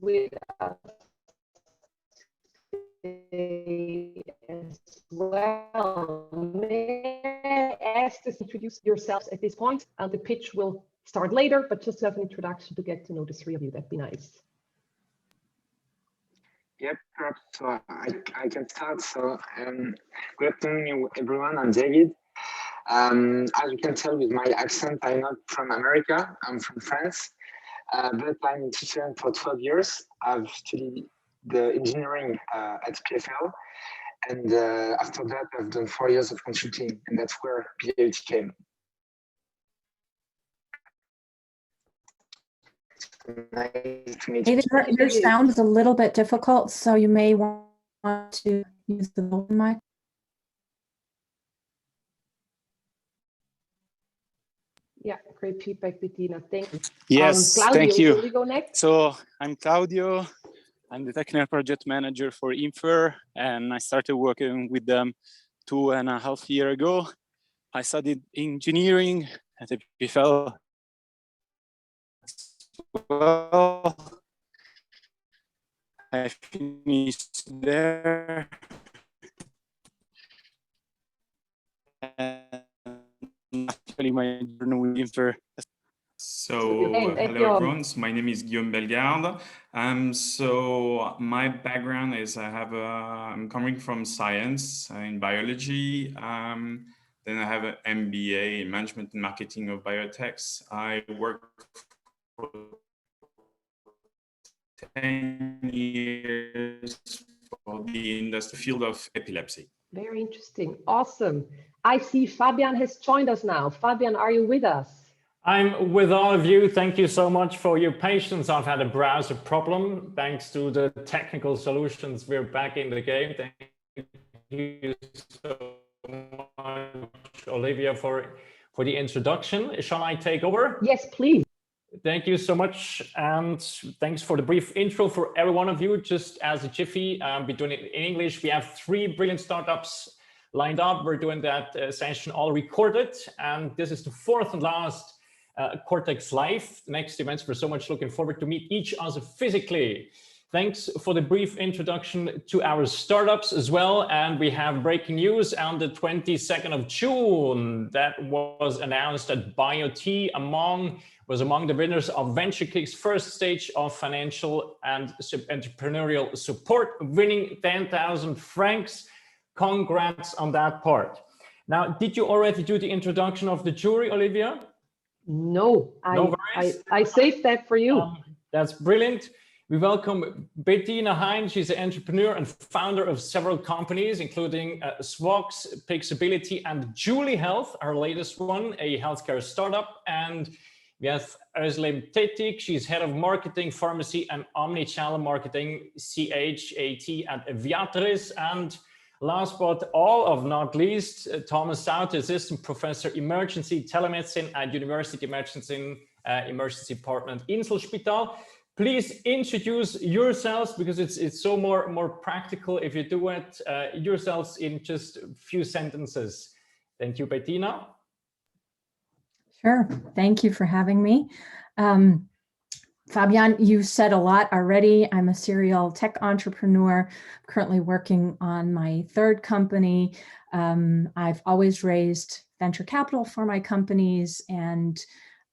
with us as well. May I ask to introduce yourselves at this point, and the pitch will start later, but just to have an introduction to get to know the three of you, that'd be nice. Yep, perhaps. So I can start. So good afternoon, everyone. I'm David. As you can tell with my accent, I'm not from America. I'm from France, but I'm in Switzerland for 12 years. I've studied the engineering at PFL, and after that, I've done 4 years of consulting, and that's where BioT came. Nice to meet you. Your sound is a little bit difficult, so you may want to use the volume mic. Yeah, great feedback, Bettina. Thank you. Yes, Claudio, thank you. will we go next? So I'm Claudio. I'm the technical project manager for Inpher, and I started working with them 2.5 years ago. I studied engineering at the PFL. Well, I finished there. And actually, my journey with Inpher. So hello everyone, so my name is Guillaume Bellegarde. So my background is I'm coming from science in biology. Then I have an MBA in management and marketing of biotechs. I worked for 10 years for the industry field of epilepsy. Very interesting. Awesome. I see Fabian has joined us now. Fabian, are you with us? I'm with all of you. Thank you so much for your patience. I've had a browser problem. Thanks to the technical solutions, we're back in the game. Thank you so much, Olivia, for the introduction. Shall I take over? Yes, please. Thank you so much. And thanks for the brief intro for every one of you. Just as a jiffy, we're doing it in English. We have 3 brilliant startups lined up. We're doing that session all recorded. And this is the 4th and last Cortex Live. Next events, we're so much looking forward to meet each other physically. Thanks for the brief introduction to our startups as well. And we have breaking news on the 22nd of June that was announced that BioT was among the winners of VentureKick's first stage of financial and entrepreneurial support, winning 10,000 francs. Congrats on that part. Now, did you already do the introduction of the jury, Olivia? No, I saved that for you. That's brilliant. We welcome Bettina Hein. She's an entrepreneur and founder of several companies, including Swox, Pixability, and Julie Health, our latest one, a healthcare startup. And we have Özlem Tetik. She's head of marketing, pharmacy, and omnichannel marketing, CHAT at Viatris. And last but not least, Thomas South, assistant professor emergency telemedicine at University Emergency Department Inselspital. Please introduce yourselves, because it's so more practical if you do it yourselves in just a few sentences. Thank you, Bettina. Sure. Thank you for having me. Fabian, you said a lot already. I'm a serial tech entrepreneur, currently working on my 3rd company. I've always raised venture capital for my companies and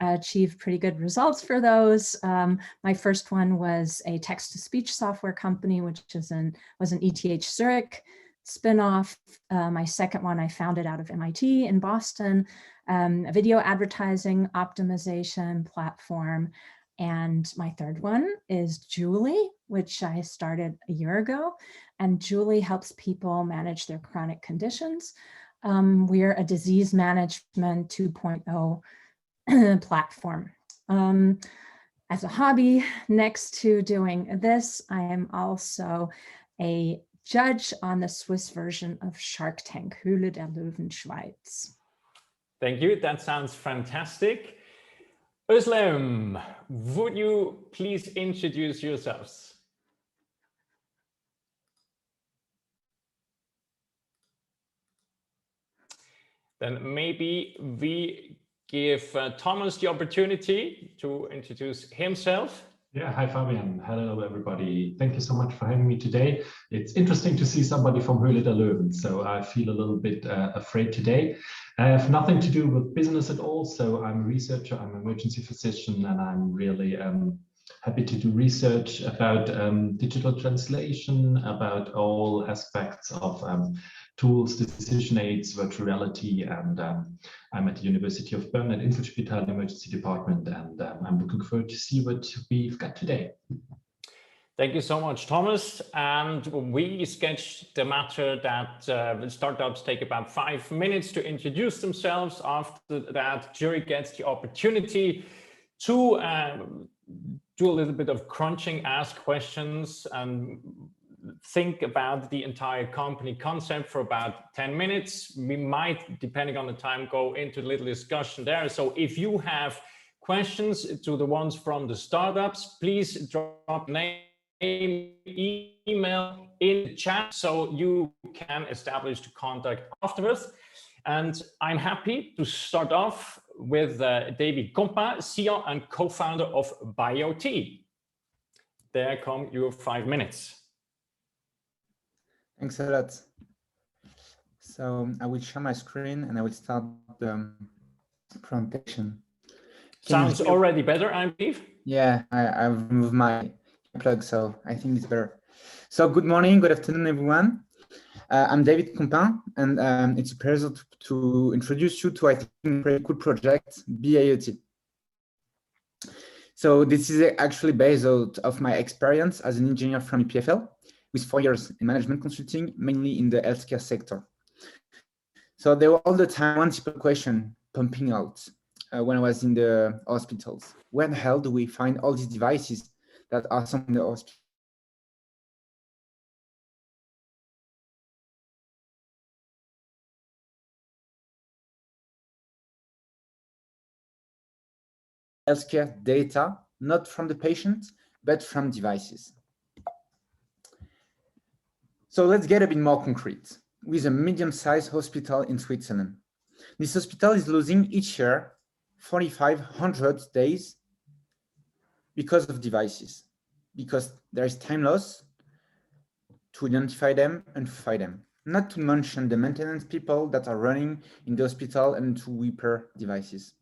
achieved pretty good results for those. My first one was a text-to-speech software company, which was an ETH Zurich spinoff. My second one I founded out of MIT in Boston, a video advertising optimization platform. And my 3rd one is Julie, which I started a year ago. And Julie helps people manage their chronic conditions. We're a disease management 2.0 platform. As a hobby, next to doing this, I am also a judge on the Swiss version of Shark Tank, Höhle der Löwen Schweiz. Thank you. That sounds fantastic. Özlem, would you please introduce yourselves? Then maybe we give Thomas the opportunity to introduce himself. Yeah, hi Fabian. Hello everybody. Thank you so much for having me today. It's interesting to see somebody from Höhle der Löwen, so I feel a little bit afraid today. I have nothing to do with business at all, so I'm a researcher, I'm an emergency physician, and I'm really happy to do research about digital translation, about all aspects of tools, decision aids, virtual reality, and I'm at the University of Bern at Inpher Emergency Department, and I'm looking forward to see what we've got today. Thank you so much, Thomas. And we sketched the matter that startups take about 5 minutes to introduce themselves. After that, jury gets the opportunity to do a little bit of crunching, ask questions, and think about the entire company concept for about 10 minutes. We might, depending on the time, go into a little discussion there. So if you have questions to the ones from the startups, please drop name, email in the chat so you can establish the contact afterwards. And I'm happy to start off with David Compa, CEO and co-founder of BioT. There come your 5 minutes. Thanks a lot. So I will share my screen and I will start the presentation. Sounds already better, I believe. Yeah, I've removed my plug, so I think it's better. So good morning, good afternoon, everyone. I'm David Compin, and it's a pleasure to introduce you to, I think, a very cool project, BioT. So this is actually based out of my experience as an engineer from EPFL, with 4 years in management consulting, mainly in the healthcare sector. So there were all the time one simple question pumping out when I was in the hospitals. Where the hell do we find all these devices that are some in the hospital? Healthcare data, not from the patient, but from devices. So let's get a bit more concrete. With a medium-sized hospital in Switzerland. This hospital is losing each year 4,500 days because of devices, because there is time loss to identify them and find them. Not to mention the maintenance people that are running in the hospital and to repair devices.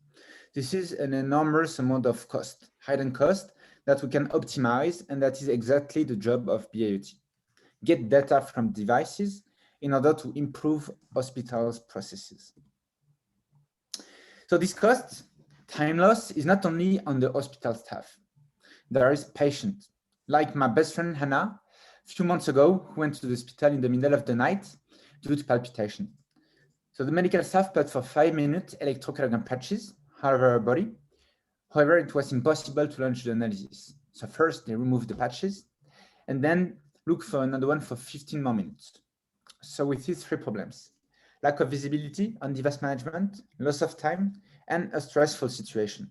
This is an enormous amount of cost, hidden cost that we can optimize, and that is exactly the job of BioT. Get data from devices in order to improve hospitals' processes. So this cost, time loss, is not only on the hospital staff. There is patient, like my best friend Hannah, a few months ago, who went to the hospital in the middle of the night due to palpitation. So the medical staff put for 5 minutes electrocardiogram patches all over her body. However, it was impossible to launch the analysis. So first they removed the patches and then look for another one for 15 more minutes. So with these 3 problems, lack of visibility on device management, loss of time, and a stressful situation.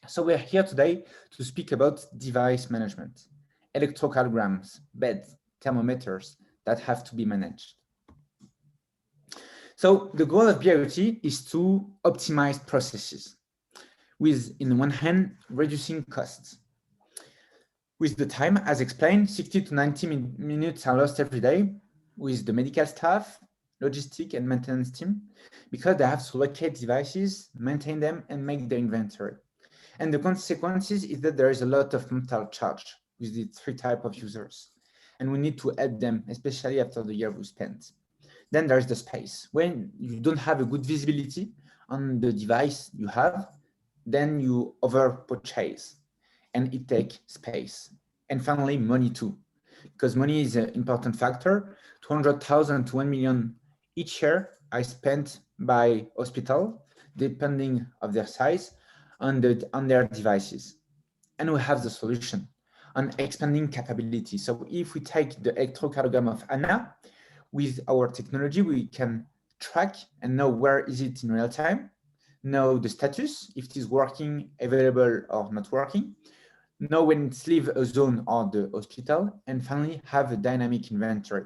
So we're here today to speak about device management, electrocardiograms, beds, thermometers that have to be managed. So the goal of BioT is to optimize processes with, in one hand, reducing costs. With the time, as explained, 60 to 90 minutes are lost every day with the medical staff, logistic and maintenance team, because they have to locate devices, maintain them, and make the inventory. And the consequences is that there is a lot of mental charge with the 3 types of users. And we need to help them, especially after the year we spent. Then there's the space. When you don't have a good visibility on the device you have, then you over-purchase and it takes space. And finally, money too, because money is an important factor. 200,000 to 1 million each year are spent by hospital, depending of their size, on their devices. And we have the solution on expanding capability. So if we take the electrocardiogram of Anna, with our technology, we can track and know where is it in real time, know the status, if it is working, available or not working, know when it's leave a zone or the hospital, and finally have a dynamic inventory.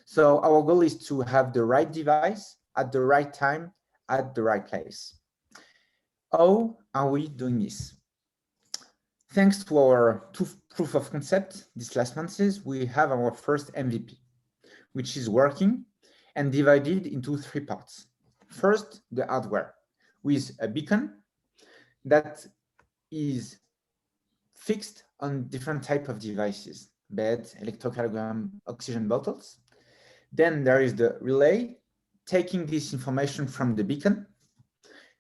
So our goal is to have the right device at the right time, at the right place. How are we doing this? thanks to our proof of concept, this last month, we have our first MVP, which is working and divided into 3 parts. First, the hardware with a beacon that is fixed on different type of devices, beds, electrocardiogram, oxygen bottles. Then there is the relay taking this information from the beacon.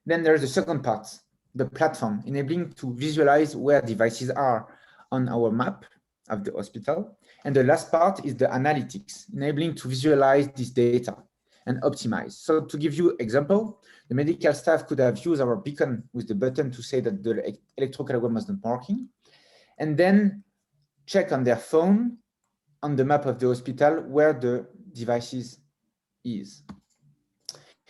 Then there's the second part, the platform, enabling to visualize where devices are on our map of the hospital. And the last part is the analytics, enabling to visualize this data and optimize. So to give you example, the medical staff could have used our beacon with the button to say that the electrocardiogram was not working, and then check on their phone on the map of the hospital where the devices is.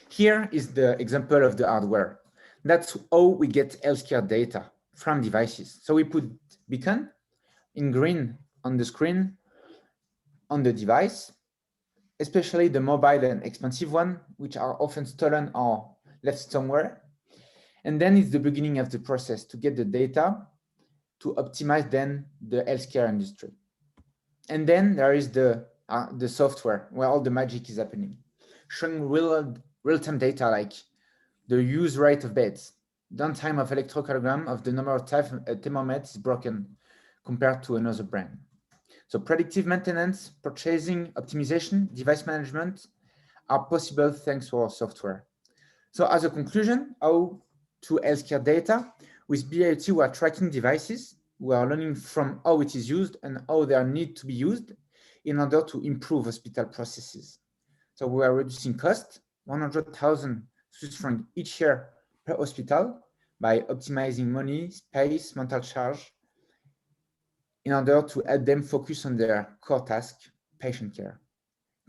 Here is the example of the hardware. That's how we get healthcare data from devices. So we put beacon in green on the screen on the device, especially the mobile and expensive one, which are often stolen or left somewhere. And then it's the beginning of the process to get the data to optimize then the healthcare industry. And then there is the software where all the magic is happening, showing real-time data like the use rate of beds, downtime of electrocardiogram, of the number of times a thermometer is broken compared to another brand. So predictive maintenance, purchasing, optimization, device management are possible thanks to our software. So as a conclusion, how to healthcare data, with BioT we are tracking devices, we are learning from how it is used and how they need to be used in order to improve hospital processes. So we are reducing cost, 100,000 Swiss francs each year per hospital by optimizing money, space, mental charge, in order to help them focus on their core task, patient care.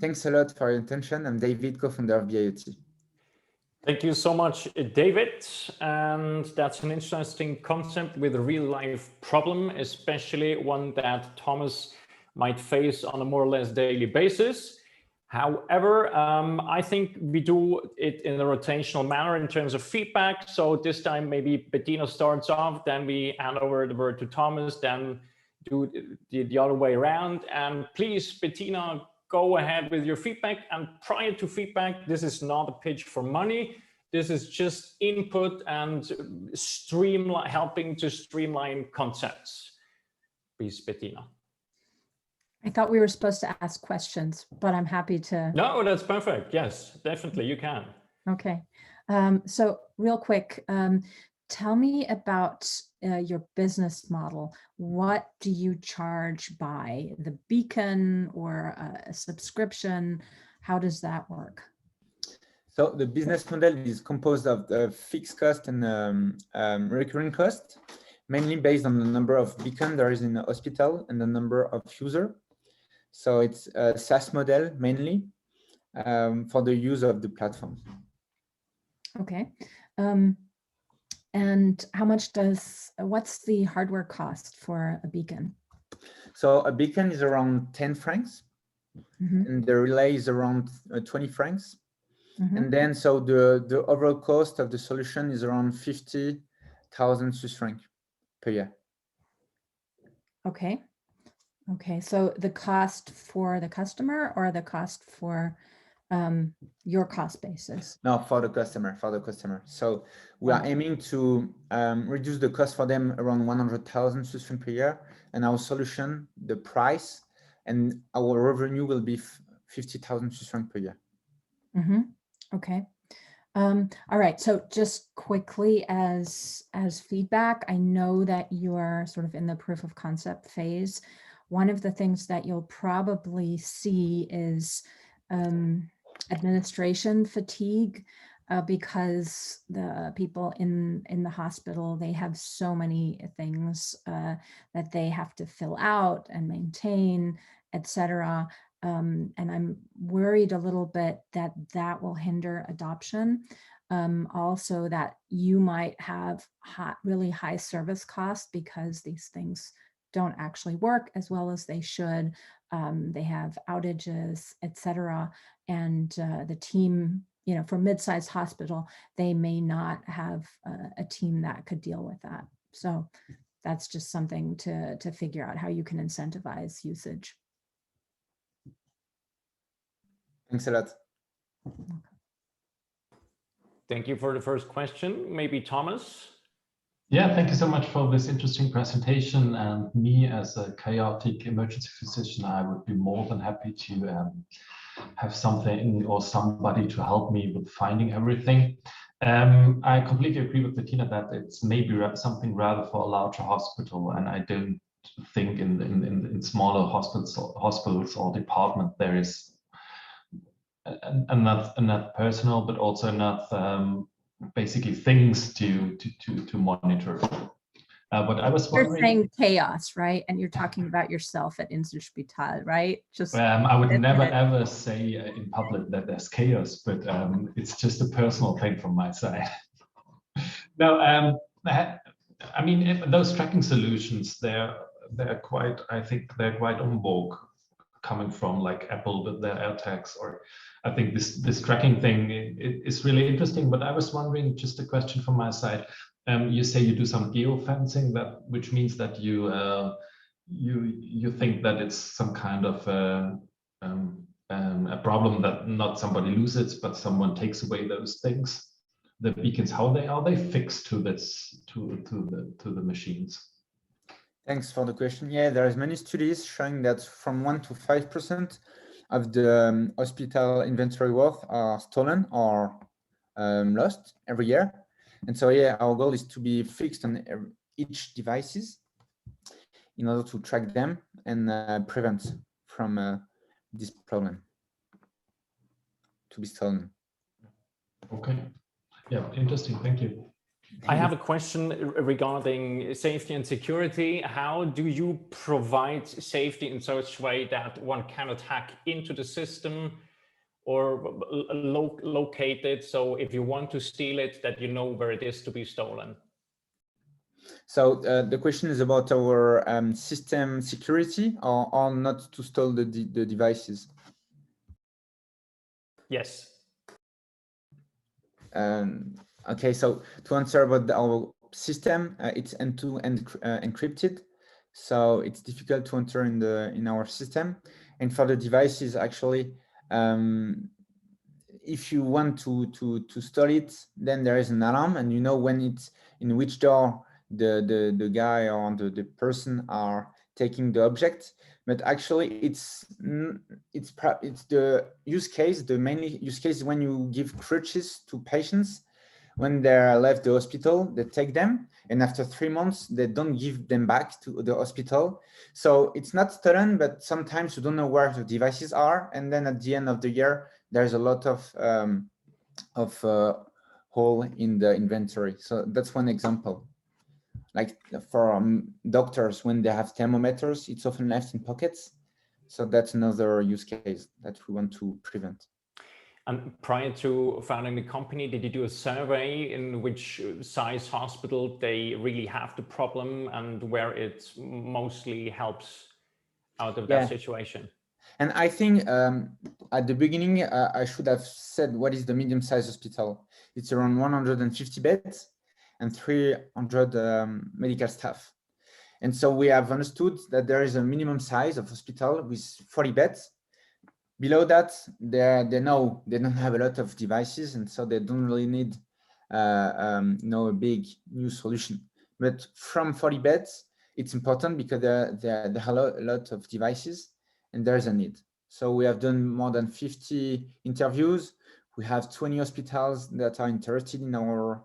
Thanks a lot for your attention. I'm David, co-founder of BioT. Thank you so much, David. And that's an interesting concept with a real life problem, especially one that Thomas might face on a more or less daily basis. However, I think we do it in a rotational manner in terms of feedback. So this time maybe Bettina starts off, then we hand over the word to Thomas, then do the other way around. And please, Bettina, go ahead with your feedback. And prior to feedback, this is not a pitch for money. This is just input and helping to streamline concepts. Please, Bettina. I thought we were supposed to ask questions, but I'm happy to. No, that's perfect. Yes, definitely you can. Okay. So real quick, tell me about your business model. What do you charge by the beacon or a subscription? How does that work? So the business model is composed of the fixed cost and recurring cost, mainly based on the number of beacons there is in the hospital and the number of users. So it's a SaaS model mainly for the use of the platform. Okay. And how much what's the hardware cost for a beacon? So a beacon is around 10 francs and the relay is around 20 francs. And then so the overall cost of the solution is around 50,000 Swiss francs per year. Okay. Okay. So the cost for the customer or the cost for your cost basis? No, for the customer, So we are aiming to reduce the cost for them around 100,000 Swiss francs per year. And our solution, the price and our revenue will be 50,000 Swiss francs per year. Okay. All right. So just quickly as feedback, I know that you're sort of in the proof of concept phase. One of the things that you'll probably see is administration fatigue because the people in the hospital, they have so many things that they have to fill out and maintain, etc. And I'm worried a little bit that will hinder adoption. Also that you might have really high service costs because these things don't actually work as well as they should. They have outages, etc. And the team, for mid-sized hospital, they may not have a team that could deal with that. So that's just something to figure out how you can incentivize usage. Thanks a lot. Thank you for the first question. Maybe Thomas? Yeah, thank you so much for this interesting presentation. And me as a chaotic emergency physician, I would be more than happy to have something or somebody to help me with finding everything. I completely agree with Bettina that it's maybe something rather for a larger hospital, and I don't think in smaller hospitals or department there is enough personnel, but also enough basically things to monitor. But I was wondering, you're saying chaos, right? And you're talking about yourself at Inselspital, right? Just I would never ever say in public that there's chaos, but it's just a personal thing from my side. No, I mean, those tracking solutions, they're quite, I think they're quite en vogue, coming from like Apple with their AirTags, or I think this tracking thing is really interesting. But I was wondering, just a question from my side. You say you do some geofencing, which means that you think that it's some kind of a problem that not somebody loses, but someone takes away those things. The beacons, how are they fixed to this to the machines? Thanks for the question. Yeah, there's many studies showing that from 1 to 5% of the hospital inventory worth are stolen or lost every year. And so, yeah, our goal is to be fixed on each devices in order to track them and prevent from this problem to be stolen. Okay. Yeah, interesting. Thank you. I have a question regarding safety and security. How do you provide safety in such a way that one cannot hack into the system or locate it? So if you want to steal it, that you know where it is to be stolen. So the question is about our system security or not to steal the devices? Yes. Okay, so to answer about our system, it's end-to-end encrypted, so it's difficult to enter in our system. And for the devices, actually, if you want to store it, then there is an alarm, and you know when it's in which door the guy or the person are taking the object. But actually, it's the use case. The main use case is when you give crutches to patients. When they're left the hospital, they take them, and after 3 months, they don't give them back to the hospital. So it's not stolen, but sometimes you don't know where the devices are, and then at the end of the year, there's a lot of hole in the inventory. So that's one example. Like for doctors, when they have thermometers, it's often left in pockets. So that's another use case that we want to prevent. And prior to founding the company, did you do a survey in which size hospital they really have the problem and where it mostly helps out of that situation? And I think at the beginning, I should have said what is the medium-sized hospital. It's around 150 beds and 300 medical staff. And so we have understood that there is a minimum size of hospital with 40 beds. Below that, they know they don't have a lot of devices, and so they don't really need a big new solution. But from 40 beds, it's important because there are a lot of devices, and there's a need. So we have done more than 50 interviews. We have 20 hospitals that are interested in our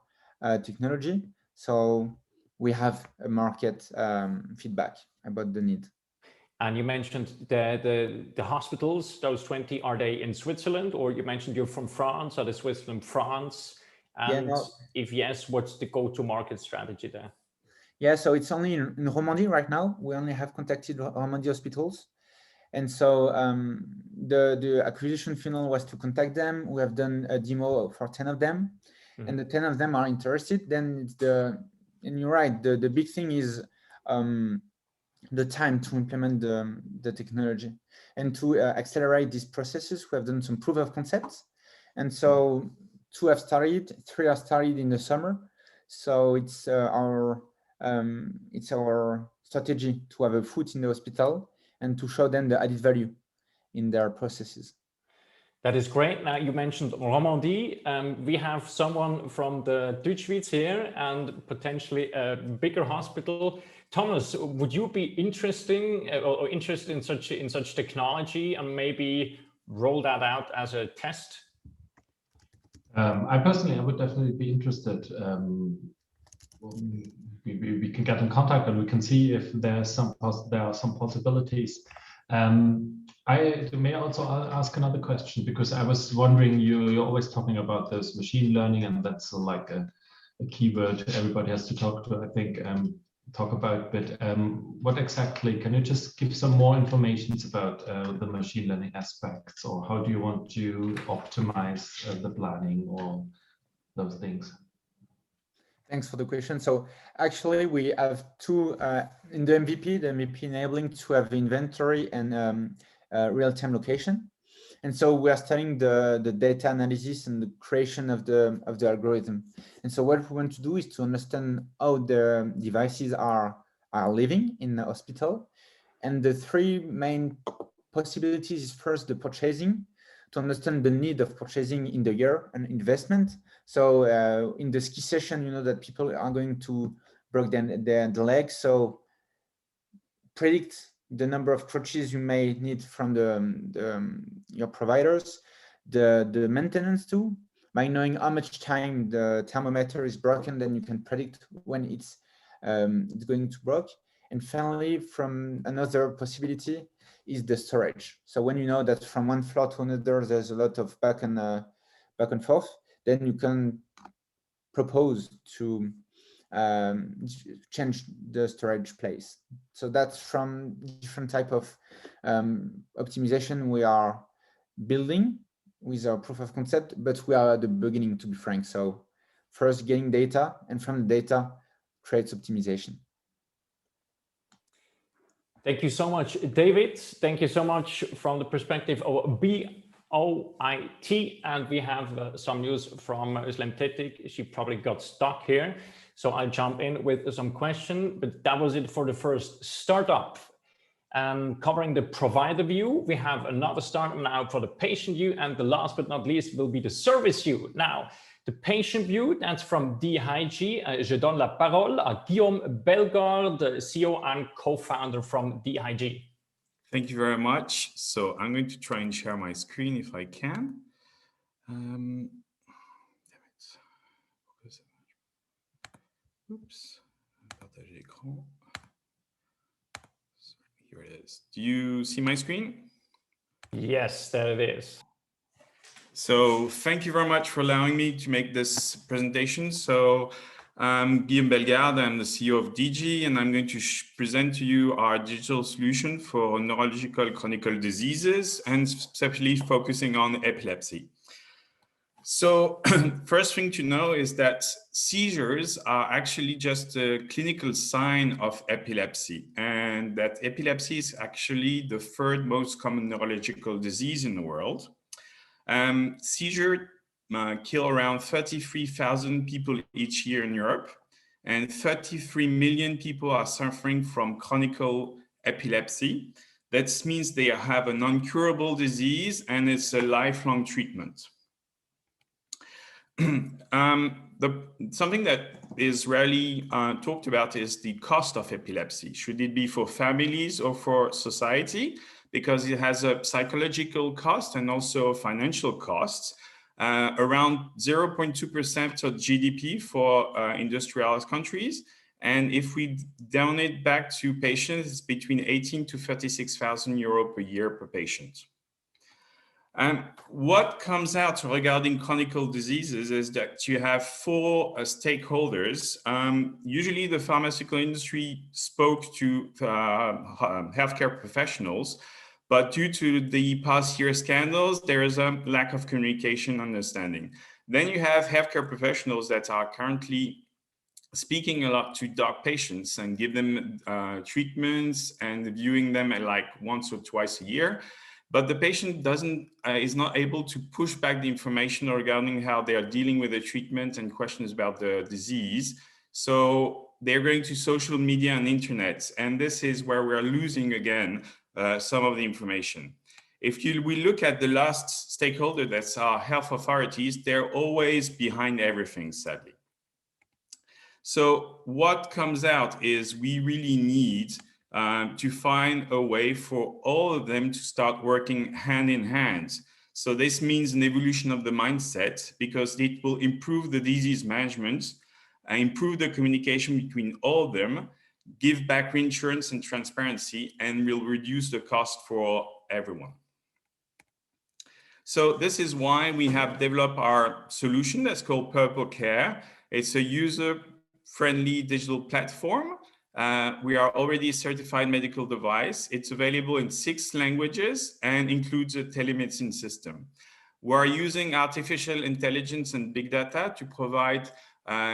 technology. So we have a market feedback about the need. And you mentioned the hospitals, those 20, are they in Switzerland, or you mentioned you're from France? Are they Switzerland, France? And if yes, what's the go-to-market strategy there? Yeah, so it's only in Romandy right now. We only have contacted Romandy hospitals. And so the acquisition funnel was to contact them. We have done a demo for 10 of them, and the 10 of them are interested. Then it's and you're right, the big thing is the time to implement the technology and to accelerate these processes. We have done some proof of concepts, and so 2 have started, 3 have started in the summer. So it's our it's our strategy to have a foot in the hospital and to show them the added value in their processes. That is great. Now you mentioned Romandie. We have someone from the Deutschschweiz here and potentially a bigger hospital. Thomas, would you be interested in such technology and maybe roll that out as a test? I would definitely be interested. We can get in contact and we can see if there are some possibilities. I may also ask another question, because I was wondering, you're always talking about this machine learning, and that's like a keyword everybody has to talk about. But what exactly, can you just give some more information about the machine learning aspects, or how do you want to optimize the planning or those things? Thanks for the question. So actually, we have two in the MVP enabling to have inventory and real-time location. And so we are studying the data analysis and the creation of the algorithm. And so what we want to do is to understand how the devices are living in the hospital. And the three main possibilities is first the purchasing, to understand the need of purchasing in the year and investment. So in the ski session, you know that people are going to break their legs. So predict the number of crutches you may need from your providers, the maintenance too, by knowing how much time the thermometer is broken, then you can predict when it's going to break. And finally, from another possibility is the storage. So when you know that from one floor to another, there's a lot of back and forth, then you can propose to change the storage place. So that's from different type of optimization we are building with our proof of concept, but we are at the beginning, to be frank. So first getting data, and from the data creates optimization. Thank you so much, David. Thank you so much from the perspective of BioT. And we have some news from Özlem Tetik. She probably got stuck here. So I'll jump in with some question, but that was it for the first startup. Covering the provider view, we have another startup now for the patient view, and the last but not least will be the service view. Now, the patient view, that's from DHYGEE. Je donne la parole à Guillaume Bellegarde, CEO and co-founder from DHYGEE. Thank you very much. So I'm going to try and share my screen if I can. Oops. Partager écran. So here it is. Do you see my screen? Yes, there it is. So thank you very much for allowing me to make this presentation. So I'm Guillaume Bellegarde, I'm the CEO of DHYGEE, and I'm going to present to you our digital solution for neurological chronic diseases, and specifically focusing on epilepsy. So first thing to know is that seizures are actually just a clinical sign of epilepsy, and that epilepsy is actually the third most common neurological disease in the world. Seizures kill around 33,000 people each year in Europe, and 33 million people are suffering from chronic epilepsy. That means they have an incurable disease, and it's a lifelong treatment. Something that is rarely talked about is the cost of epilepsy. Should it be for families or for society? Because it has a psychological cost and also financial costs, around 0.2% of GDP for industrialized countries. And if we donate back to patients, it's between 18 to 36,000 euros per year per patient. And what comes out regarding chronic diseases is that you have four stakeholders. Usually the pharmaceutical industry spoke to healthcare professionals, but due to the past year scandals, there is a lack of communication understanding. Then you have healthcare professionals that are currently speaking a lot to doc patients and give them treatments and viewing them at like once or twice a year. But the patient is not able to push back the information regarding how they are dealing with the treatment and questions about the disease. So they're going to social media and internet. And this is where we're losing again some of the information. If we look at the last stakeholder, that's our health authorities, they're always behind everything, sadly. So what comes out is we really need to find a way for all of them to start working hand in hand. So this means an evolution of the mindset, because it will improve the disease management, improve the communication between all of them, give back reinsurance and transparency, and will reduce the cost for everyone. So this is why we have developed our solution that's called Purple Care. It's a user-friendly digital platform. We are already a certified medical device. It's available in 6 languages and includes a telemedicine system. We're using artificial intelligence and big data to provide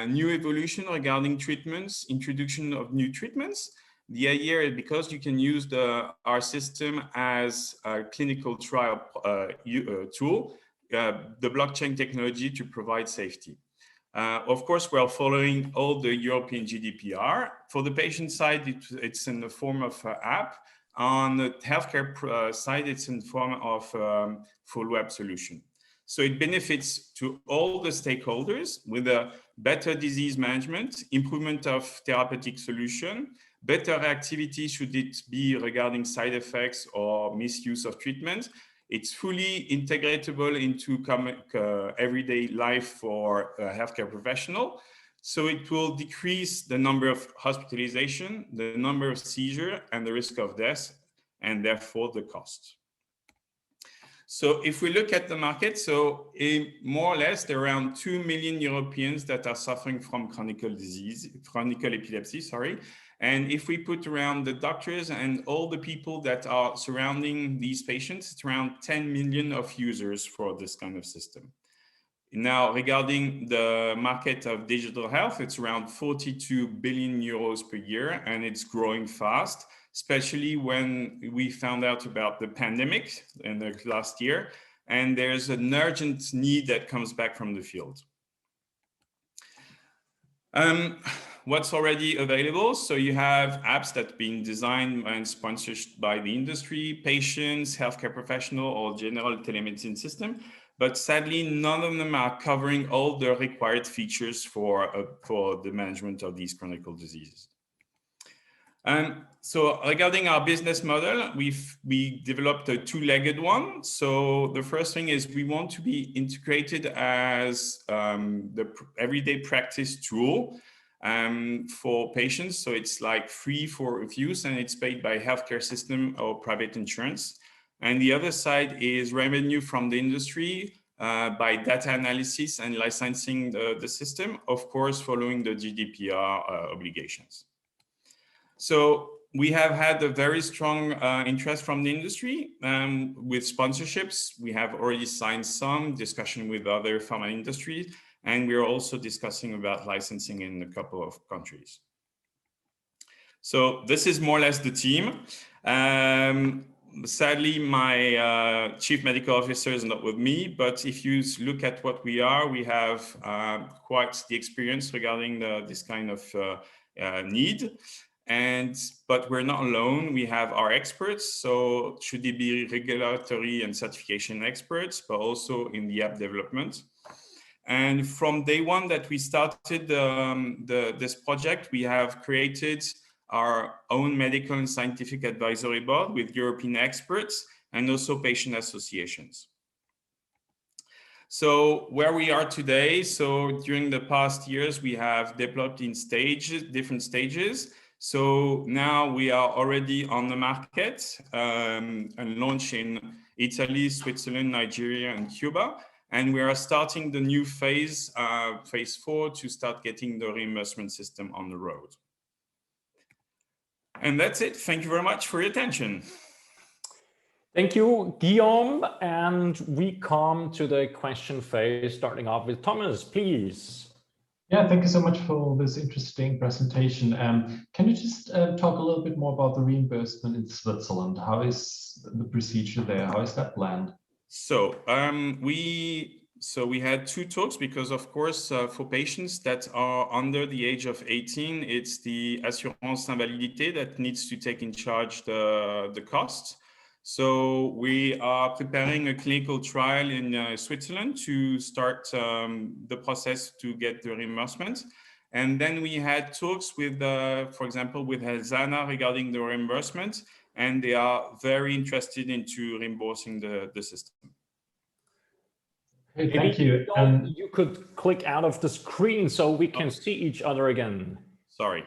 new evolution regarding treatments, introduction of new treatments. The idea is because you can use our system as a clinical trial tool, the blockchain technology to provide safety. Of course, we are following all the European GDPR. For the patient side, it's in the form of an app. On the healthcare side, it's in the form of full web solution. So it benefits to all the stakeholders with a better disease management, improvement of therapeutic solution, better reactivity should it be regarding side effects or misuse of treatment. It's fully integratable into everyday life for a healthcare professional. So it will decrease the number of hospitalization, the number of seizures, and the risk of death, and therefore the cost. So if we look at the market, so more or less, there are around 2 million Europeans that are suffering from chronic epilepsy, sorry. And if we put around the doctors and all the people that are surrounding these patients, it's around 10 million of users for this kind of system. Now, regarding the market of digital health, it's around 42 billion euros per year, and it's growing fast, especially when we found out about the pandemic in the last year, and there's an urgent need that comes back from the field. What's already available? So you have apps that are being designed and sponsored by the industry, patients, healthcare professional, or general telemedicine system. But sadly, none of them are covering all the required features for the management of these chronic diseases. So regarding our business model, we developed a 2-legged one. So the first thing is we want to be integrated as the everyday practice tool for patients. So it's like free for use, and it's paid by healthcare system or private insurance. And the other side is revenue from the industry by data analysis and licensing the system, of course, following the GDPR obligations. So we have had a very strong interest from the industry with sponsorships. We have already signed some discussion with other pharma industries, and we are also discussing about licensing in a couple of countries. So this is more or less the team. Sadly, my chief medical officer is not with me, but if you look at what we are, we have quite the experience regarding this kind of need. But we're not alone. We have our experts. So should it be regulatory and certification experts, but also in the app development. And from day one that we started this project, we have created our own medical and scientific advisory board with European experts and also patient associations. So where we are today, so during the past years, we have developed in different stages. So now we are already on the market and launched in Italy, Switzerland, Nigeria, and Cuba. And we are starting the new phase 4, to start getting the reimbursement system on the road. And that's it. Thank you very much for your attention. Thank you, Guillaume. And we come to the question phase, starting off with Thomas, please. Yeah, thank you so much for this interesting presentation. Can you just talk a little bit more about the reimbursement in Switzerland? How is the procedure there? How is that planned? So we So we had 2 talks because, of course, for patients that are under the age of 18, it's the assurance invalidité that needs to take in charge the costs. So we are preparing a clinical trial in Switzerland to start the process to get the reimbursement. And then we had talks with, for example, with Helzana regarding the reimbursement, and they are very interested into reimbursing the system. Okay, thank you. And you could click out of the screen so we can see each other again. Sorry.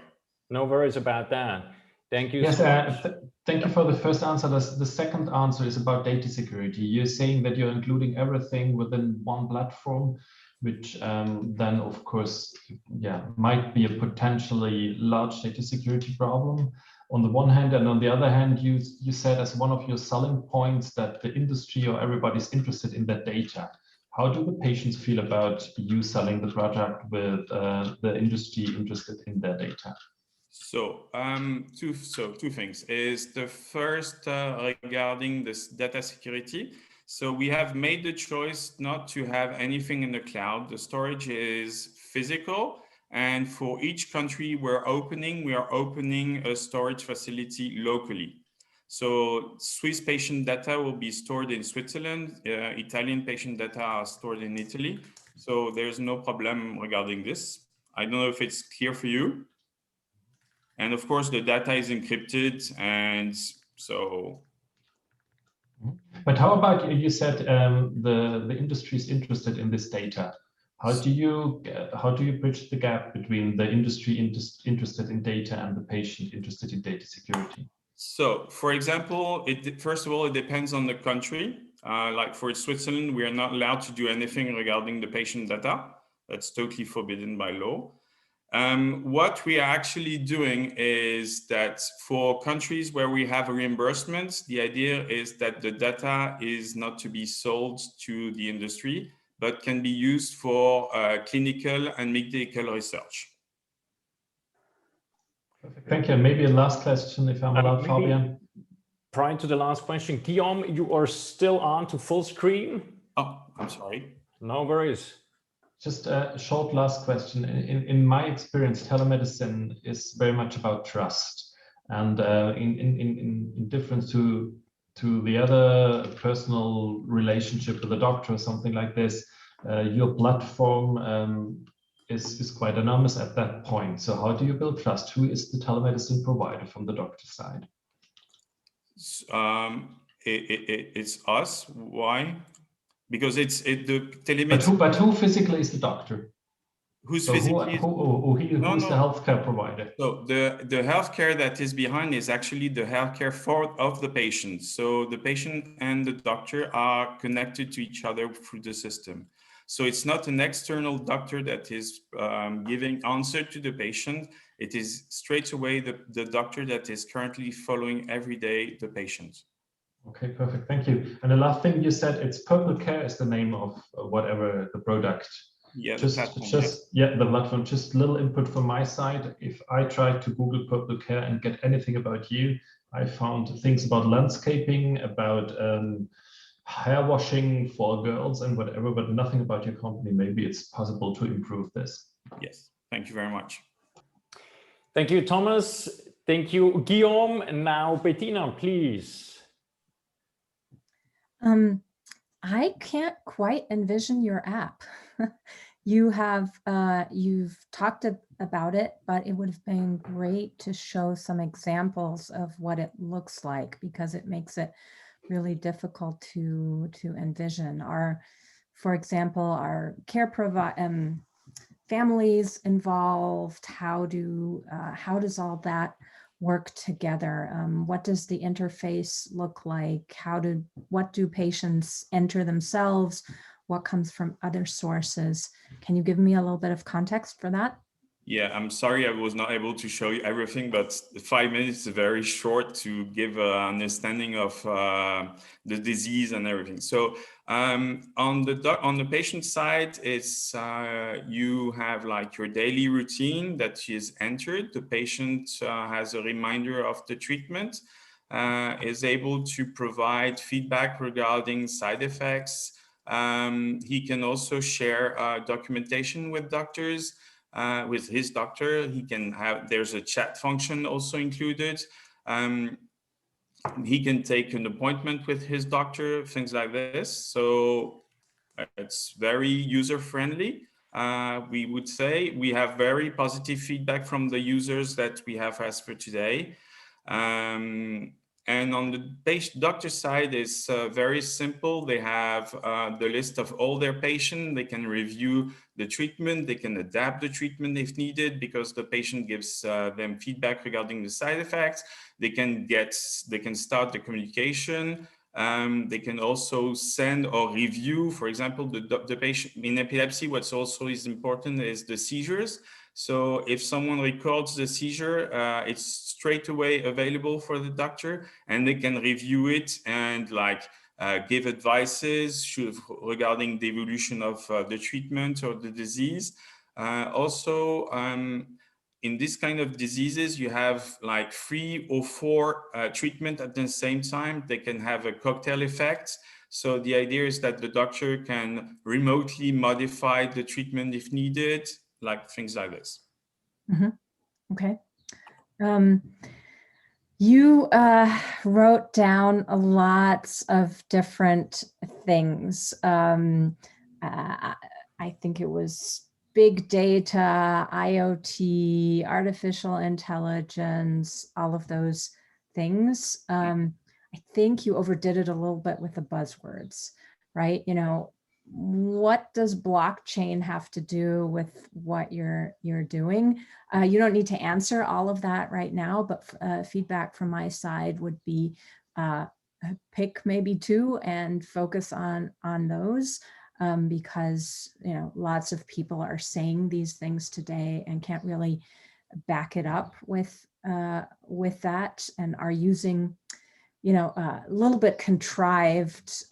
No worries about that. Thank you. Yes, so much. Thank you for the first answer. The second answer is about data security. You're saying that you're including everything within one platform, which then, of course, yeah, might be a potentially large data security problem on the one hand, and on the other hand, you said as one of your selling points that the industry or everybody's interested in that data. How do the patients feel about you selling the product with the industry interested in their data? So, two things is the first regarding this data security. So we have made the choice not to have anything in the cloud. The storage is physical, and for each country we are opening a storage facility locally. So Swiss patient data will be stored in Switzerland. Italian patient data are stored in Italy. So there's no problem regarding this. I don't know if it's clear for you. And of course, the data is encrypted, and so. But how about, you said the industry is interested in this data. How do you bridge the gap between the industry interested in data and the patient interested in data security? So, for example, first of all, it depends on the country. Like for Switzerland, we are not allowed to do anything regarding the patient data. That's totally forbidden by law. What we are actually doing is that for countries where we have a reimbursement, the idea is that the data is not to be sold to the industry, but can be used for clinical and medical research. Thank you. Maybe a last question, if I'm allowed, Fabian. Prior to the last question, Guillaume, you are still on to full screen. Oh, I'm sorry. No worries. Just a short last question. In my experience, telemedicine is very much about trust, and in difference to the other personal relationship with a doctor or something like this, your platform is quite anonymous at that point. So how do you build trust? Who is the telemedicine provider from the doctor side? It's us. Why? Because it's the telemedicine. But who physically is the doctor? Who's so physically? Who's the healthcare provider? So the healthcare that is behind is actually the healthcare of the patient. So the patient and the doctor are connected to each other through the system. So it's not an external doctor that is giving answer to the patient. It is straight away the doctor that is currently following every day the patient. Okay, perfect. Thank you. And the last thing you said, it's Purple Care is the name of whatever the product. Yeah, the platform. Just little input from my side. If I tried to Google Purple Care and get anything about you, I found things about landscaping, about hair washing for girls and whatever, but nothing about your company. Maybe it's possible to improve this. Yes, thank you very much. Thank you, Thomas. Thank you, Guillaume. And now, Bettina, please. I can't quite envision your app. You've talked about it, but it would have been great to show some examples of what it looks like, because it makes it really difficult to envision. For example, are care families involved? How does all that work together? What does the interface look like? What do patients enter themselves? What comes from other sources? Can you give me a little bit of context for that? Yeah, I'm sorry I was not able to show you everything, but 5 minutes is very short to give an understanding of the disease and everything. So on the patient side, it's you have like your daily routine that is entered. The patient has a reminder of the treatment, is able to provide feedback regarding side effects, He can also share documentation with doctors, with his doctor. He can have, there's a chat function also included. He can take an appointment with his doctor, things like this. So it's very user-friendly. We would say we have very positive feedback from the users that we have asked for today. And on the doctor side, it's very simple. They have the list of all their patients. They can review the treatment. They can adapt the treatment if needed because the patient gives them feedback regarding the side effects. They can start the communication. They can also send or review, for example, the patient in epilepsy. What's also is important is the seizures. So if someone records the seizure, it's straight away available for the doctor, and they can review it and give advices regarding the evolution of the treatment or the disease. Also, in this kind of diseases, you have 3 or 4 treatment at the same time. They can have a cocktail effect. So the idea is that the doctor can remotely modify the treatment if needed, things like this. Mm-hmm. Okay. You wrote down a lot of different things. I think it was big data, IoT, artificial intelligence, all of those things. I think you overdid it a little bit with the buzzwords, right? You know, what does blockchain have to do with what you're doing? You don't need to answer all of that right now, but feedback from my side would be pick maybe 2 and focus on those. Because lots of people are saying these things today and can't really back it up with that, and are using a little bit contrived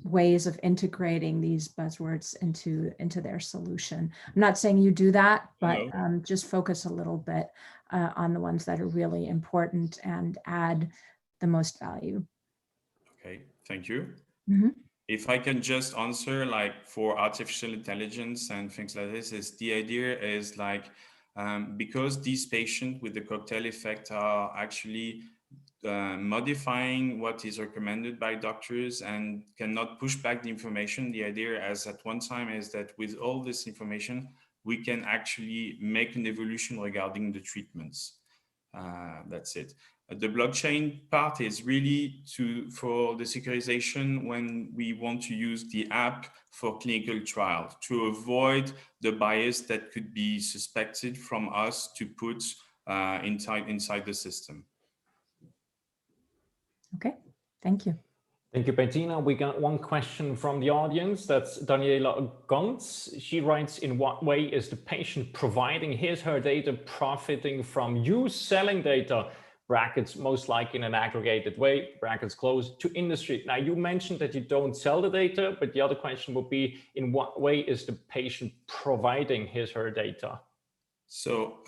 ways of integrating these buzzwords into their solution. I'm not saying you do that, but just focus a little bit on the ones that are really important and add the most value. Okay, thank you. Mm-hmm. If I can just answer, for artificial intelligence and things like this, is the idea is because these patients with the cocktail effect are actually modifying what is recommended by doctors and cannot push back the information. The idea as at one time is that with all this information, we can actually make an evolution regarding the treatments. That's it. The blockchain part is really for the securitization when we want to use the app for clinical trials to avoid the bias that could be suspected from us to put inside the system. Okay, thank you. Thank you, Bettina. We got one question from the audience. That's Daniela Gontz. She writes, in what way is the patient providing her data profiting from you selling data, brackets most likely in an aggregated way, brackets closed, to industry? Now, you mentioned that you don't sell the data, but the other question would be, in what way is the patient providing her data? So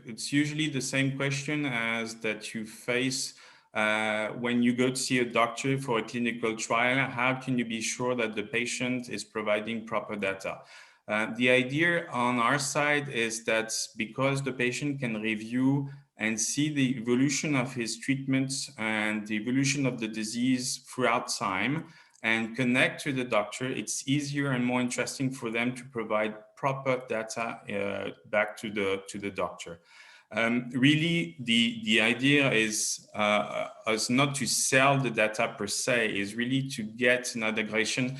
it's usually the same question as that you face when you go to see a doctor for a clinical trial. How can you be sure that the patient is providing proper data? The idea on our side is that because the patient can review and see the evolution of his treatments and the evolution of the disease throughout time and connect to the doctor, it's easier and more interesting for them to provide proper data back to the doctor. Really, the idea is not to sell the data per se, is really to get an integration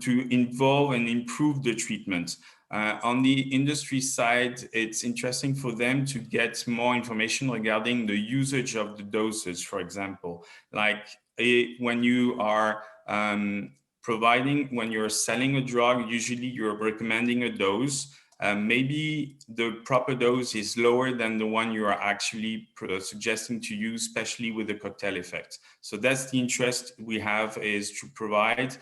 to involve and improve the treatment. On the industry side, it's interesting for them to get more information regarding the usage of the dosage, for example. When you are when you're selling a drug, usually you're recommending a dose. Maybe the proper dose is lower than the one you are actually suggesting to use, especially with the cocktail effect. So that's the interest we have, is to provide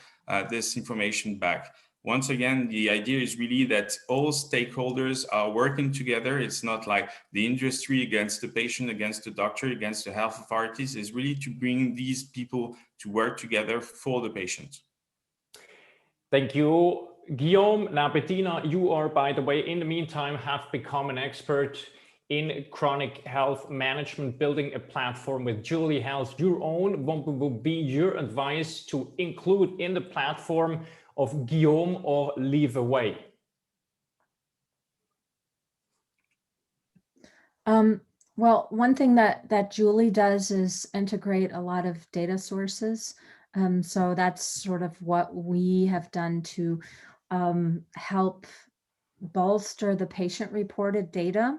this information back. Once again, the idea is really that all stakeholders are working together. It's not like the industry against the patient, against the doctor, against the health authorities. It's really to bring these people to work together for the patient. Thank you, Guillaume. Now, Bettina, you are, by the way, in the meantime, have become an expert in chronic health management, building a platform with Julie Health, your own. What would be your advice to include in the platform of Guillaume or leave away? Well, one thing that Julie does is integrate a lot of data sources. So that's sort of what we have done to help bolster the patient-reported data.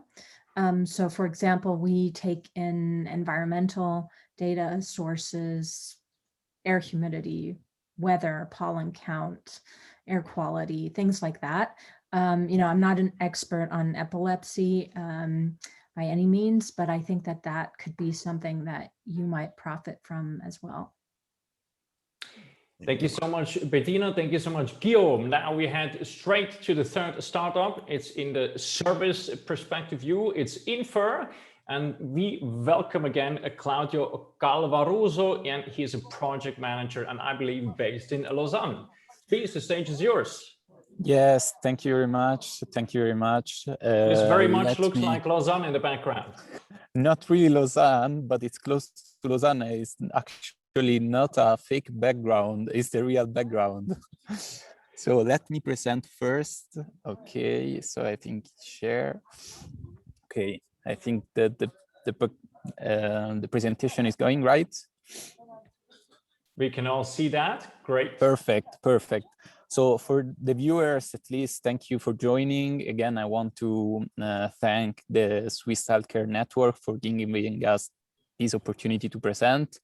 So for example, we take in environmental data sources, air humidity, weather, pollen count, air quality, things like that. You know, I'm not an expert on epilepsy by any means, but I think that that could be something that you might profit from as well. Thank you so much, Bettina. Thank you so much, Guillaume. Now we head straight to the third startup. It's in the service perspective view. It's Inpher. And we welcome again Claudio Calvaruso, and he's a project manager and I believe based in Lausanne. Please, the stage is yours. Yes, thank you very much. Thank you very much. This very much looks like Lausanne in the background. Not really Lausanne, but it's close to Lausanne. It's actually not a fake background, it's the real background. So let me present first. Okay, so I think share. Okay, I think that the presentation is going right. We can all see that. Great. Perfect, perfect. So for the viewers, at least, thank you for joining. Again, I want to thank the Swiss Healthcare Network for giving us this opportunity to present.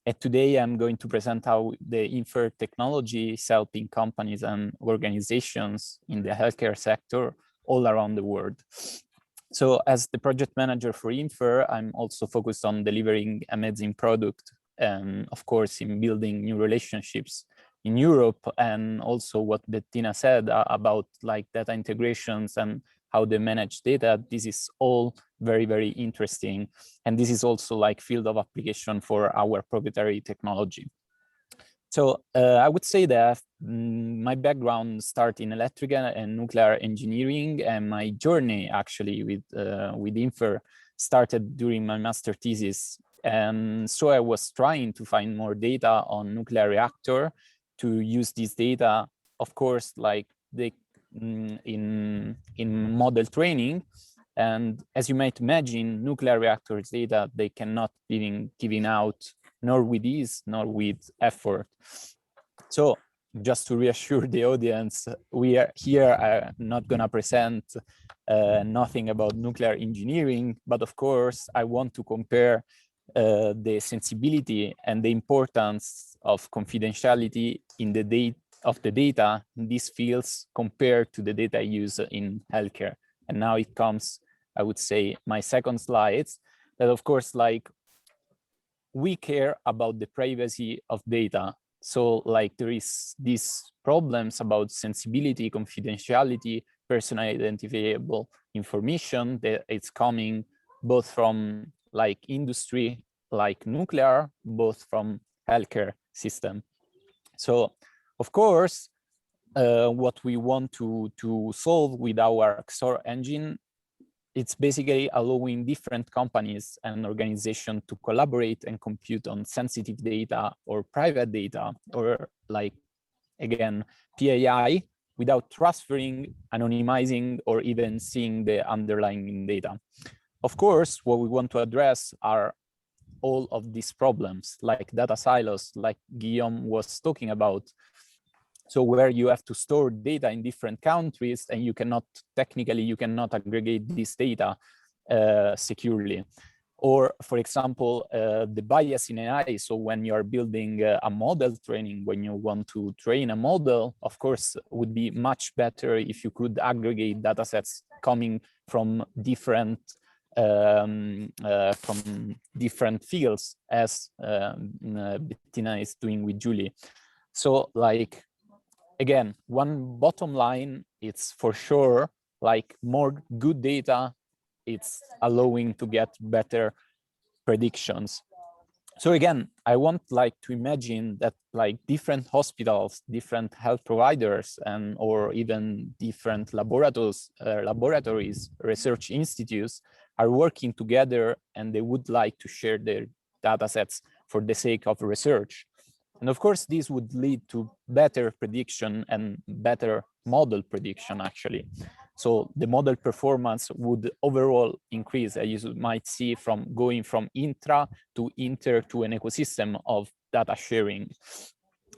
And today I'm going to present how the Inpher technology is helping companies and organizations in the healthcare sector all around the world. So as the project manager for Inpher, I'm also focused on delivering amazing product and of course in building new relationships in Europe, and also what Bettina said about like data integrations and how they manage data. This is all very, very interesting. And this is also like field of application for our proprietary technology. So I would say that my background started in electrical and nuclear engineering, and my journey actually with Inpher started during my master thesis. And so I was trying to find more data on nuclear reactor to use this data, of course, like in model training. And as you might imagine, nuclear reactors data, they cannot be given out nor with ease, nor with effort. So just to reassure the audience, we are here not gonna present nothing about nuclear engineering, but of course, I want to compare the sensibility and the importance of confidentiality in the data in these fields compared to the data used in healthcare. And now it comes, I would say, my second slide, that of course, like we care about the privacy of data. So like there is these problems about sensibility, confidentiality, personally identifiable information that it's coming both from like industry, like nuclear, both from healthcare system. So of course, what we want to solve with our XOR engine, it's basically allowing different companies and organizations to collaborate and compute on sensitive data or private data, or like, again, PII, without transferring, anonymizing, or even seeing the underlying data. Of course, what we want to address are all of these problems, like data silos, like Guillaume was talking about. So where you have to store data in different countries and you cannot aggregate this data securely. Or for example, the bias in AI. So when you are building a model training, when you want to train a model, of course, would be much better if you could aggregate data sets coming from different fields, as Bettina is doing with Julie. So like again, one bottom line, it's for sure like more good data, it's allowing to get better predictions. So again, I want like to imagine that like different hospitals, different health providers, and or even different laboratories, research institutes are working together, and they would like to share their data sets for the sake of research. And of course, this would lead to better prediction and better model prediction, actually. So the model performance would overall increase, as you might see, from going from intra to inter to an ecosystem of data sharing.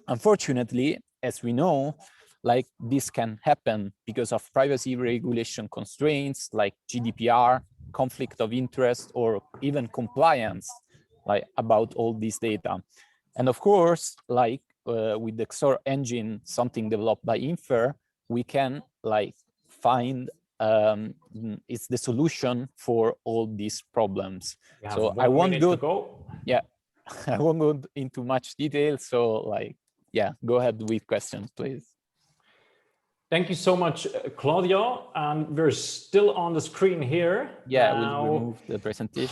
Unfortunately, as we know, like this can happen because of privacy regulation constraints like GDPR, conflict of interest, or even compliance, like about all this data. And of course, like with the XOR engine, something developed by Inpher, we can like find it's the solution for all these problems. So I won't go. Yeah, I won't go into much detail. So like, yeah, go ahead with questions, please. Thank you so much, Claudio. And we're still on the screen here. Yeah, we'll remove the presentation.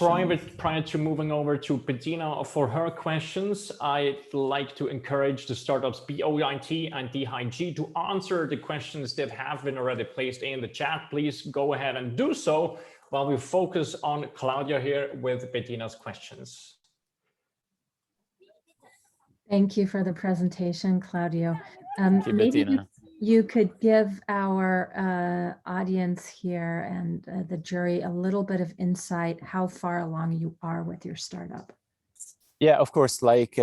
Prior to moving over to Bettina for her questions, I'd like to encourage the startups BioT and DHYGEE to answer the questions that have been already placed in the chat. Please go ahead and do so while we focus on Claudio here with Bettina's questions. Thank you for the presentation, Claudio. Thank you, Bettina. You could give our audience here and the jury a little bit of insight how far along you are with your startup. Yeah, of course, like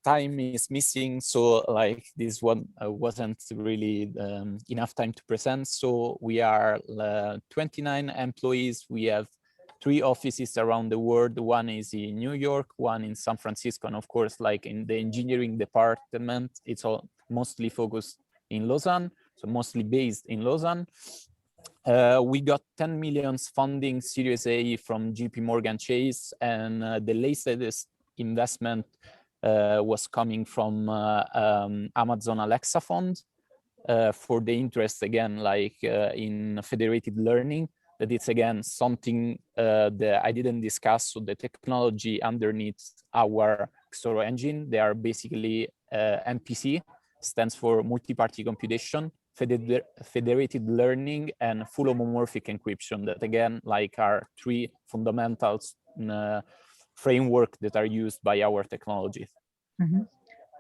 time is missing. So like this one wasn't really enough time to present. So we are 29 employees. We have 3 offices around the world. One is in New York, one in San Francisco. And of course, like in the engineering department, it's all mostly focused in Lausanne, so mostly based in Lausanne. We got 10 million funding Series A from JP Morgan Chase, and the latest investment was coming from Amazon Alexa Fund for the interest, again, like in federated learning. That it's again something that I didn't discuss. So the technology underneath our XOR engine, they are basically MPC, stands for multi-party computation, federated learning, and full homomorphic encryption. That again, like are 3 fundamentals framework that are used by our technologies. Mm-hmm.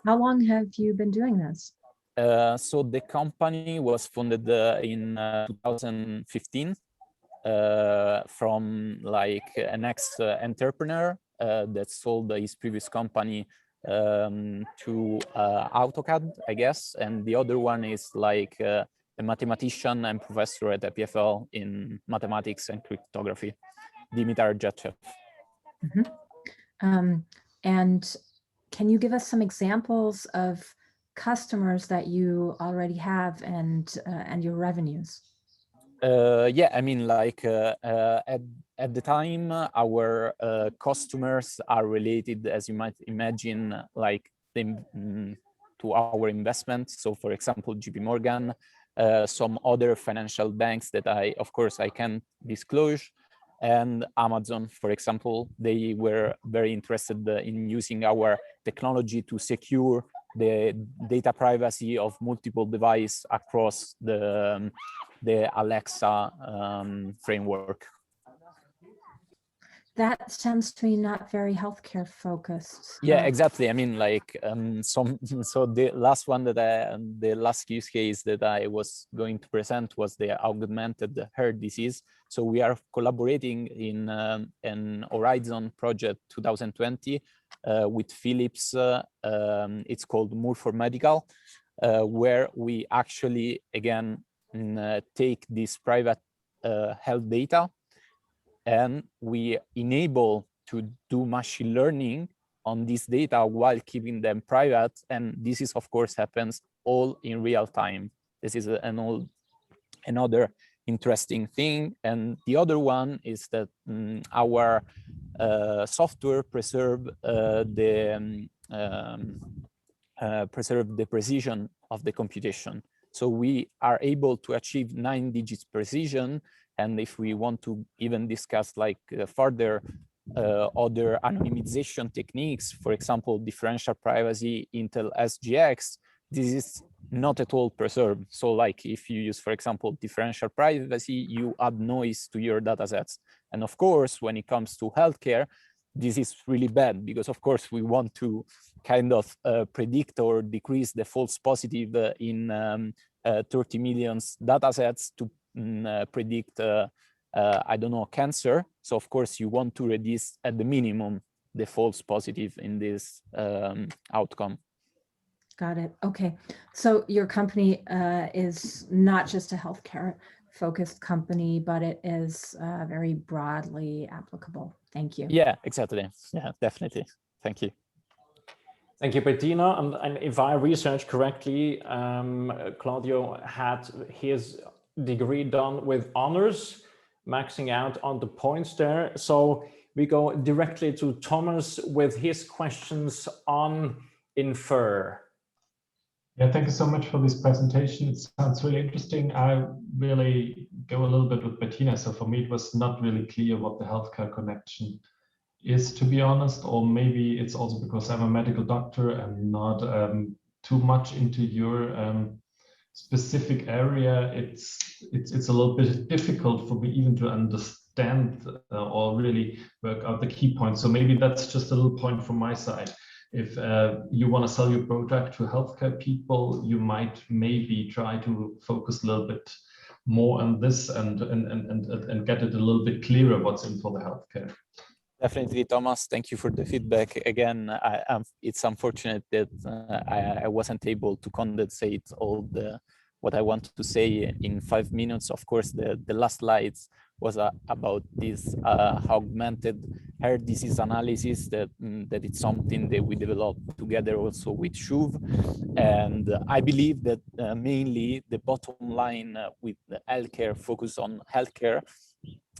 How long have you been doing this? So the company was funded in 2015 from like an ex-entrepreneur that sold his previous company to AutoCAD, I guess, and the other one is like a mathematician and professor at EPFL in mathematics and cryptography, Dimitar Jatchev. Mm-hmm. And can you give us some examples of customers that you already have and your revenues? Yeah, I mean, like at the time, our customers are related, as you might imagine, like to our investments. So, for example, JP Morgan, some other financial banks that of course, I can't disclose, and Amazon, for example, they were very interested in using our technology to secure the data privacy of multiple devices across the Alexa framework. That sounds to me not very healthcare focused. Yeah, exactly. I mean, like so the last one the last use case that I was going to present was the augmented heart disease. So we are collaborating in an Horizon project 2020 with Philips. It's called Moore for Medical, where we actually again take this private health data and we enable to do machine learning on this data while keeping them private. And this is, of course, happens all in real time. This is another interesting thing. And the other one is that our software preserve the precision of the computation. So we are able to achieve 9 digits precision. And if we want to even discuss like further other anonymization techniques, for example, differential privacy, Intel SGX, this is not at all preserved. So like if you use, for example, differential privacy, you add noise to your datasets. And of course, when it comes to healthcare, this is really bad because of course we want to kind of predict or decrease the false positive in 30 million datasets to predict, I don't know, cancer. So of course you want to reduce at the minimum the false positive in this outcome. Got it. Okay. So your company is not just a healthcare focused company, but it is very broadly applicable. Thank you. Yeah, exactly. Yeah, definitely. Thank you. Thank you, Bettina. And if I researched correctly, Claudio had his degree done with honors, maxing out on the points there. So we go directly to Thomas with his questions on Inpher. Yeah, thank you so much for this presentation. It sounds really interesting. I really go a little bit with Bettina. So for me, it was not really clear what the healthcare connection is, to be honest, or maybe it's also because I'm a medical doctor and not too much into your specific area. It's a little bit difficult for me even to understand or really work out the key points. So maybe that's just a little point from my side. If you want to sell your product to healthcare people, you might maybe try to focus a little bit more on this and get it a little bit clearer what's in for the healthcare. Definitely, Thomas. Thank you for the feedback. Again, it's unfortunate that I wasn't able to condensate all what I wanted to say in 5 minutes. Of course, the last slides was about this augmented heart disease analysis that it's something that we developed together also with SHUV. And I believe that mainly the bottom line with the healthcare, focus on healthcare,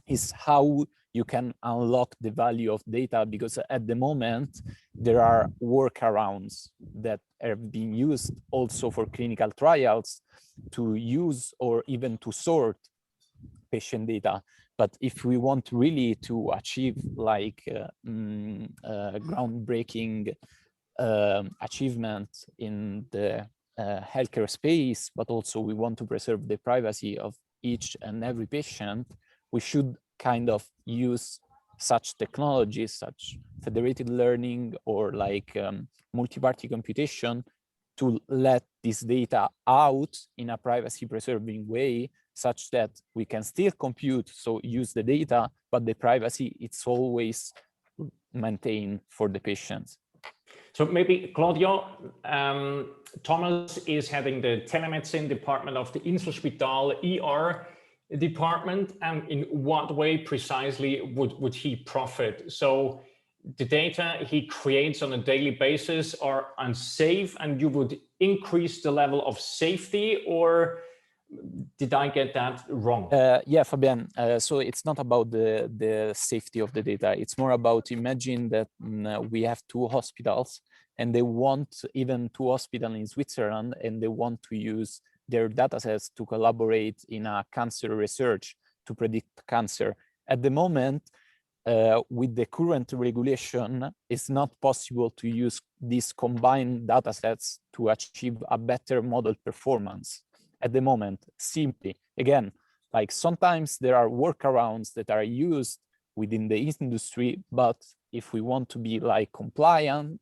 is how you can unlock the value of data, because at the moment there are workarounds that have been used also for clinical trials to use or even to sort patient data. But if we want really to achieve like groundbreaking achievement in the healthcare space, but also we want to preserve the privacy of each and every patient, we should kind of use such technologies, such federated learning or like multi-party computation, to let this data out in a privacy preserving way, such that we can still compute, so use the data, but the privacy, it's always maintained for the patients. So maybe Claudio, Thomas is heading the telemedicine department of the Inselspital ER department, and in what way precisely would he profit? So the data he creates on a daily basis are unsafe, and you would increase the level of safety, or did I get that wrong? Yeah, Fabian. So it's not about the safety of the data. It's more about, imagine that we have 2 hospitals, and they want, even 2 hospitals in Switzerland, and they want to use their datasets to collaborate in a cancer research to predict cancer. At the moment, with the current regulation, it's not possible to use these combined datasets to achieve a better model performance. At the moment, simply, again, like sometimes there are workarounds that are used within the industry, but if we want to be like compliant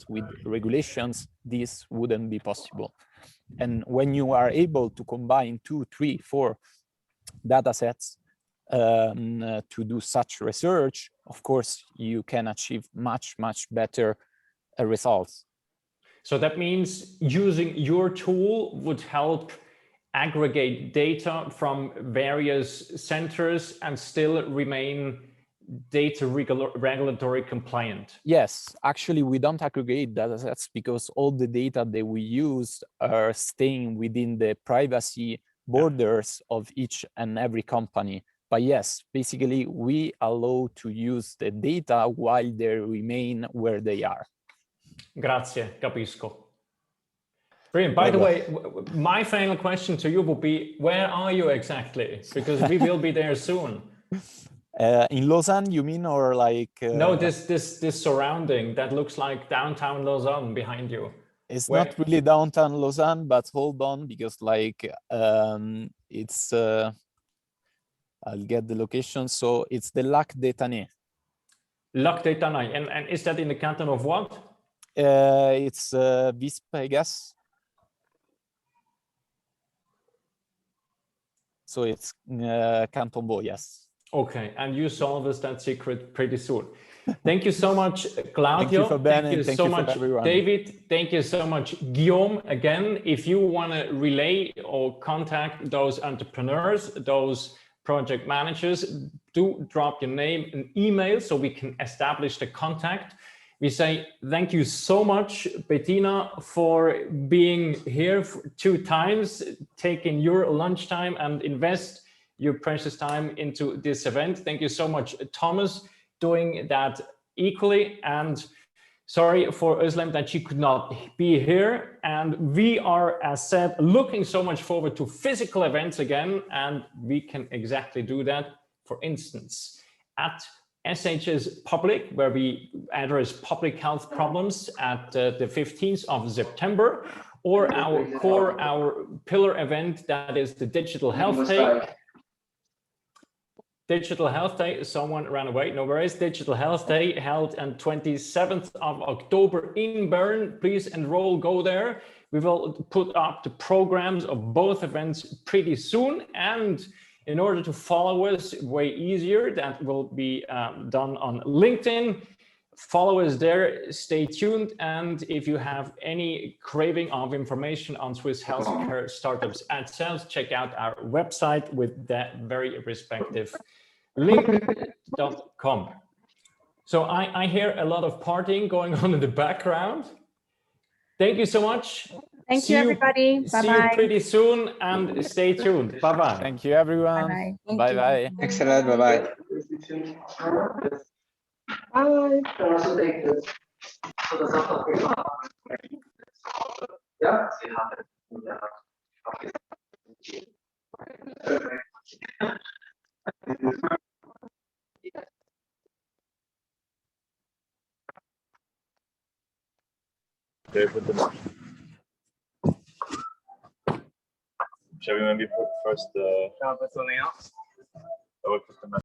with regulations, this wouldn't be possible. And when you are able to combine 2, 3, 4 datasets to do such research, of course, you can achieve much, much better results. So that means using your tool would help aggregate data from various centers and still remain data regulatory compliant. Yes, actually, we don't aggregate datasets because all the data that we use are staying within the privacy borders of each and every company. But yes, basically, we allow to use the data while they remain where they are. Grazie, capisco. Brilliant. By the way, my final question to you will be, where are you exactly? Because we will be there soon. In Lausanne, you mean, or like? No, this surrounding that looks like downtown Lausanne behind you. It's not really downtown Lausanne, but hold on, because like it's. I'll get the location. So it's the Lac des Tanais. Lac des Tanais, and is that in the canton of what? It's Visp, I guess. So it's Canton Vaud, yes. Okay, and you solve us that secret pretty soon. Thank you so much, Claudio. Thank you for Ben, thank you and so much, David. Thank you so much, Guillaume. Again, if you want to relay or contact those entrepreneurs, those project managers, do drop your name and email so we can establish the contact. We say thank you so much, Bettina, for being here 2 times, taking your lunchtime and invest your precious time into this event. Thank you so much, Thomas, doing that equally. And sorry for Özlem that she could not be here. And we are, as said, looking so much forward to physical events again. And we can exactly do that, for instance, at SHS Public, where we address public health problems at the 15th of September, or our pillar event, that is the Digital Health Day. Digital Health Day, someone ran away, no worries. Digital Health Day held on 27th of October in Bern. Please enroll, go there. We will put up the programs of both events pretty soon. And in order to follow us way easier, that will be done on LinkedIn. Follow us there, stay tuned. And if you have any craving of information on Swiss healthcare startups and sales, check out our website with that very respective link.com. So I hear a lot of partying going on in the background. Thank you so much. Thank you, everybody. Bye-bye. See you pretty soon and stay tuned. Bye-bye. Thank you, everyone. Bye-bye. Thanks a lot. Bye-bye. Shall we maybe put first the...